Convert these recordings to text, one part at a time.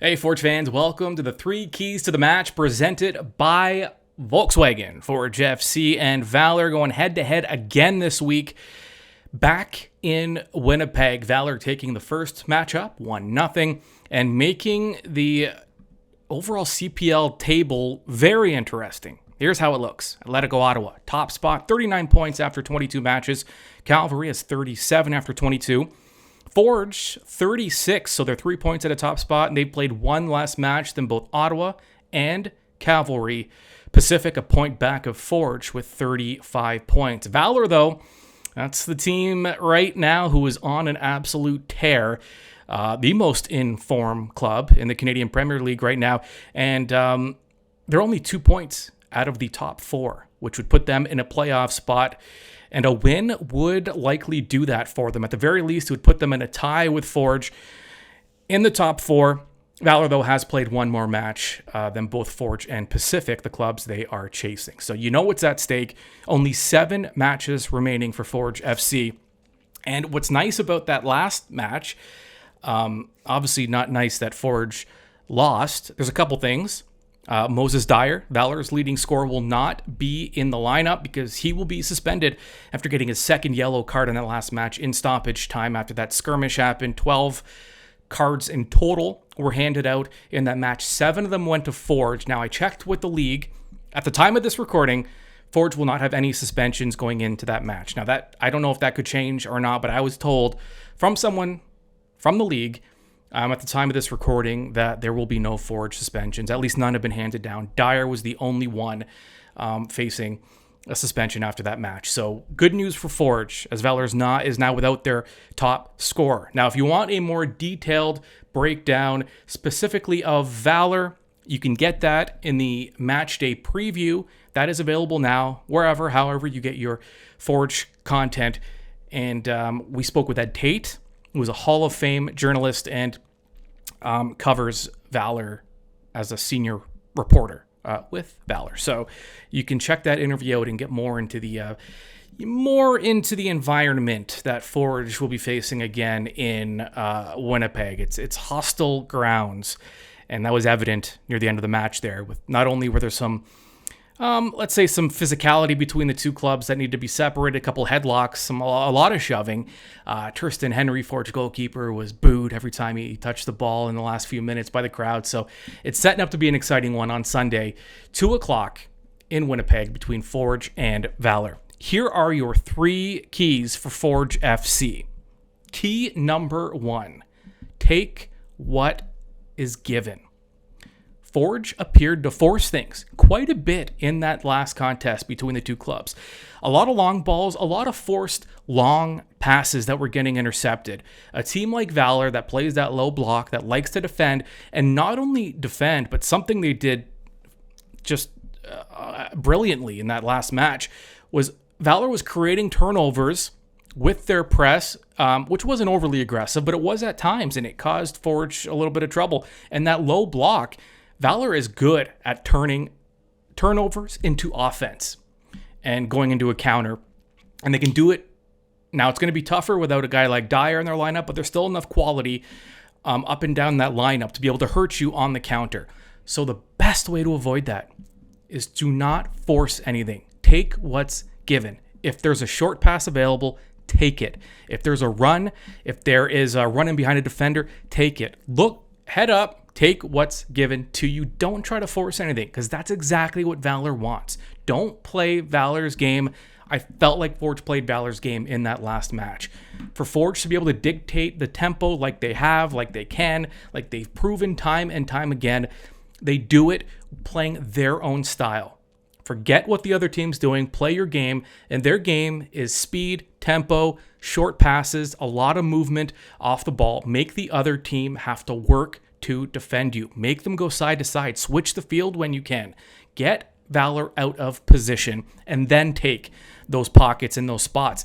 Hey, Forge fans, welcome to the Three Keys to the Match presented by Volkswagen. Forge FC and Valour going head-to-head again this week. Back in Winnipeg, Valour taking the first matchup, 1-0, and making the overall CPL table very interesting. Here's how it looks. Atletico Ottawa, top spot, 39 points after 22 matches. Cavalry has 37 after 22. Forge, 36, so they're 3 points at a top spot, and they've played one less match than both Ottawa and Cavalry. Pacific, a point back of Forge with 35 points. Valour, though, that's the team right now who is on an absolute tear. The most in-form club in the Canadian Premier League right now, and they're only 2 points out of the top four, which would put them in a playoff spot. And a win would likely do that for them. At the very least, it would put them in a tie with Forge in the top four. Valour, though, has played one more match than both Forge and Pacific, the clubs they are chasing. So you know what's at stake. Only 7 matches remaining for Forge FC. And what's nice about that last match, obviously not nice that Forge lost. There's a couple things. Moses Dyer, Valour's leading scorer, will not be in the lineup because he will be suspended after getting his second yellow card in that last match in stoppage time after that skirmish happened. 12 cards in total were handed out in that match. 7 of them went to Forge. Now, I checked with the league. At the time of this recording, Forge will not have any suspensions going into that match. Now, that I don't know if that could change or not, but I was told from someone from the league at the time of this recording that there will be no Forge suspensions. At least none have been handed down. Dyer was the only one facing a suspension after that match. So good news for Forge, as Valour is now without their top scorer. Now, if you want a more detailed breakdown specifically of Valour, you can get that in the match day preview. That is available now, however you get your Forge content. And we spoke with Ed Tate, who is a Hall of Fame journalist and covers Valour as a senior reporter with Valour. So you can check that interview out and get more into the environment that Forge will be facing again in Winnipeg. It's hostile grounds, and that was evident near the end of the match there. With not only were there some let's say some physicality between the two clubs that need to be separated, a couple headlocks, a lot of shoving. Tristan Henry, Forge goalkeeper, was booed every time he touched the ball in the last few minutes by the crowd. So it's setting up to be an exciting one on Sunday, 2 o'clock in Winnipeg between Forge and Valour. Here are your 3 keys for Forge FC. Key number 1, take what is given. Forge appeared to force things quite a bit in that last contest between the two clubs. A lot of long balls, a lot of forced long passes that were getting intercepted. A team like Valour that plays that low block, that likes to defend, and not only defend, but something they did just brilliantly in that last match was Valour was creating turnovers with their press, which wasn't overly aggressive, but it was at times, and it caused Forge a little bit of trouble. And that low block, Valour is good at turning turnovers into offense and going into a counter. And they can do it. Now, it's going to be tougher without a guy like Dyer in their lineup, but there's still enough quality up and down that lineup to be able to hurt you on the counter. So the best way to avoid that is to not force anything. Take what's given. If there's a short pass available, take it. If there's a run, if there is a run in behind a defender, take it. Look, head up. Take what's given to you. Don't try to force anything, because that's exactly what Valour wants. Don't play Valour's game. I felt like Forge played Valour's game in that last match. For Forge to be able to dictate the tempo like they have, like they can, like they've proven time and time again, they do it playing their own style. Forget what the other team's doing. Play your game, and their game is speed, tempo, short passes, a lot of movement off the ball. Make the other team have to work to defend you. Make them go side to side. Switch the field when you can. Get Valour out of position and then take those pockets and those spots.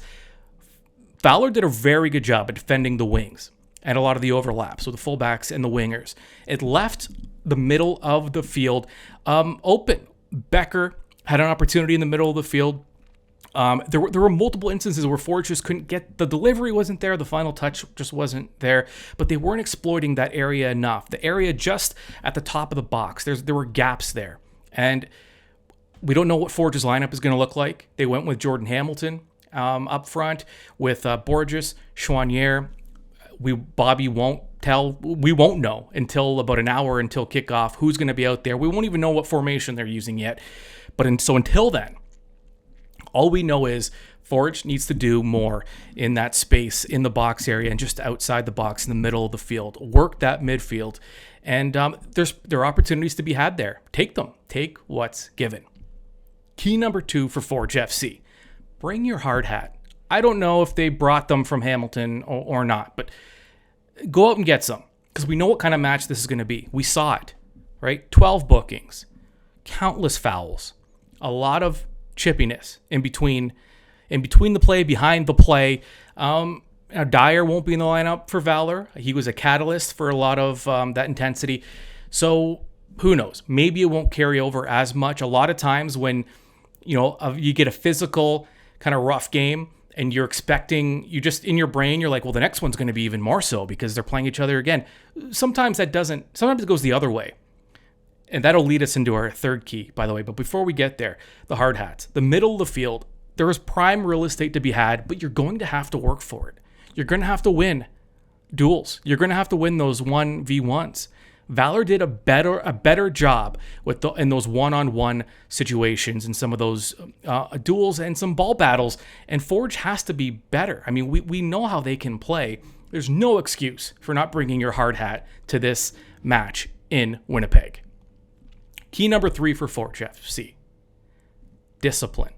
Valour did a very good job at defending the wings and a lot of the overlaps with the fullbacks and the wingers. It left the middle of the field open. Becker had an opportunity in the middle of the field There were multiple instances where Forge just couldn't get, the delivery wasn't there, the final touch just wasn't there, but they weren't exploiting that area enough. The area just at the top of the box, there were gaps there. And we don't know what Forge's lineup is going to look like. They went with Jordan Hamilton up front with Borges, Chouanier. We won't know until about an hour until kickoff who's going to be out there. We won't even know what formation they're using yet. So until then, all we know is Forge needs to do more in that space in the box area and just outside the box in the middle of the field. Work that midfield. And there are opportunities to be had there. Take them. Take what's given. Key number 2 for Forge FC. Bring your hard hat. I don't know if they brought them from Hamilton or not, but go out and get some because we know what kind of match this is going to be. We saw it, right? 12 bookings, countless fouls, a lot of chippiness in between the play, behind the play. Now Dyer won't be in the lineup for Valour. He was a catalyst for a lot of that intensity. So who knows? Maybe it won't carry over as much. A lot of times when you get a physical kind of rough game and you're expecting, you just in your brain, you're like, well, the next one's going to be even more so because they're playing each other again. Sometimes it goes the other way. And that'll lead us into our third key, by the way. But before we get there, the hard hats, the middle of the field, there is prime real estate to be had, but you're going to have to work for it. You're going to have to win duels. You're going to have to win those 1v1s. Valour did a better job in those one-on-one situations and some of those duels and some ball battles. And Forge has to be better. I mean, we know how they can play. There's no excuse for not bringing your hard hat to this match in Winnipeg. Key number 3 for Forge FC. Discipline.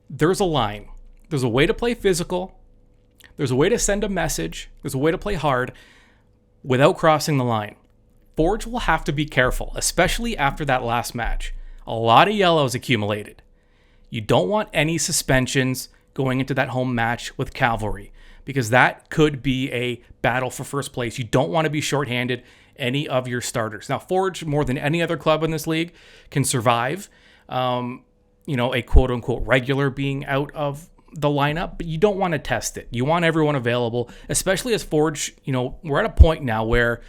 There's a line. There's a way to play physical. There's a way to send a message. There's a way to play hard without crossing the line. Forge will have to be careful, especially after that last match. A lot of yellows accumulated. You don't want any suspensions going into that home match with Cavalry because that could be a battle for first place. You don't want to be shorthanded any of your starters. Now, Forge, more than any other club in this league, can survive, a quote-unquote regular being out of the lineup, but you don't want to test it. You want everyone available, especially as Forge, we're at a point now where,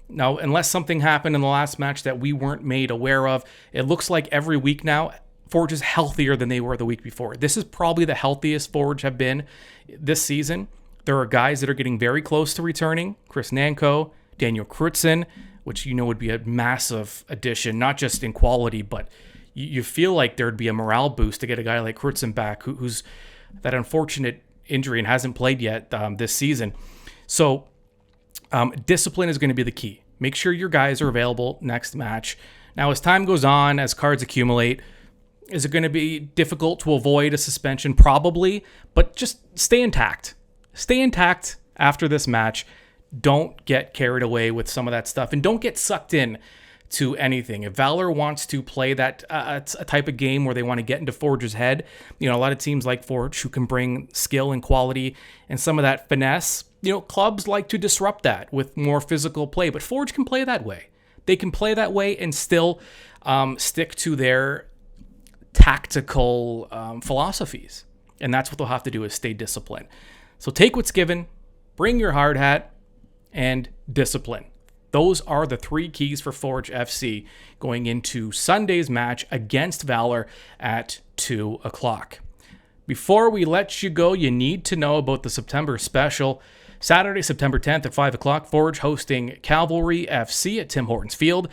unless something happened in the last match that we weren't made aware of, it looks like every week now, Forge is healthier than they were the week before. This is probably the healthiest Forge have been this season. There are guys that are getting very close to returning. Chris Nanko, Daniel Crutzen, which would be a massive addition, not just in quality, but you feel like there'd be a morale boost to get a guy like Crutzen back, who's that unfortunate injury and hasn't played yet this season. So discipline is going to be the key. Make sure your guys are available next match. Now, as time goes on, as cards accumulate, is it going to be difficult to avoid a suspension? Probably, but just stay intact. Stay intact after this match. Don't get carried away with some of that stuff and don't get sucked in to anything. If Valour wants to play that a type of game where they want to get into Forge's head, a lot of teams like Forge who can bring skill and quality and some of that finesse, clubs like to disrupt that with more physical play, but Forge can play that way. They can play that way and still stick to their tactical philosophies. And that's what they'll have to do is stay disciplined. So take what's given, bring your hard hat, and discipline. Those are the 3 keys for Forge FC going into Sunday's match against Valour at 2 o'clock. Before we let you go, you need to know about the September special. Saturday, September 10th at 5 o'clock, Forge hosting Cavalry FC at Tim Hortons Field.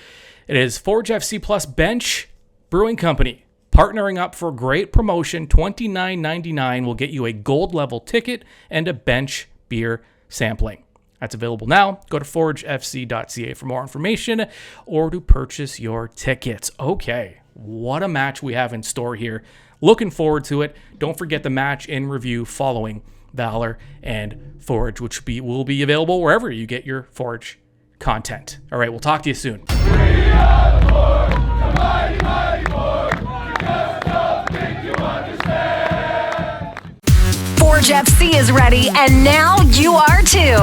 It is Forge FC plus Bench Brewing Company partnering up for a great promotion. $29.99 will get you a gold level ticket and a bench beer sampling. That's available now. Go to forgefc.ca for more information or to purchase your tickets. Okay, what a match we have in store here. Looking forward to it. Don't forget the match in review following Valour and Forge, which will be available wherever you get your Forge content. All right, we'll talk to you soon. We are the Forge, the mighty, mighty Forge. You just don't think you understand. Forge FC is ready, and now you are too.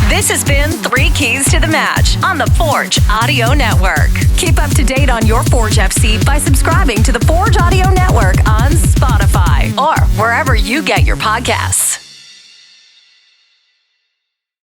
This has been 3 Keys to the Match on the Forge Audio Network. Keep up to date on your Forge FC by subscribing to the Forge Audio Network on Spotify or wherever you get your podcasts.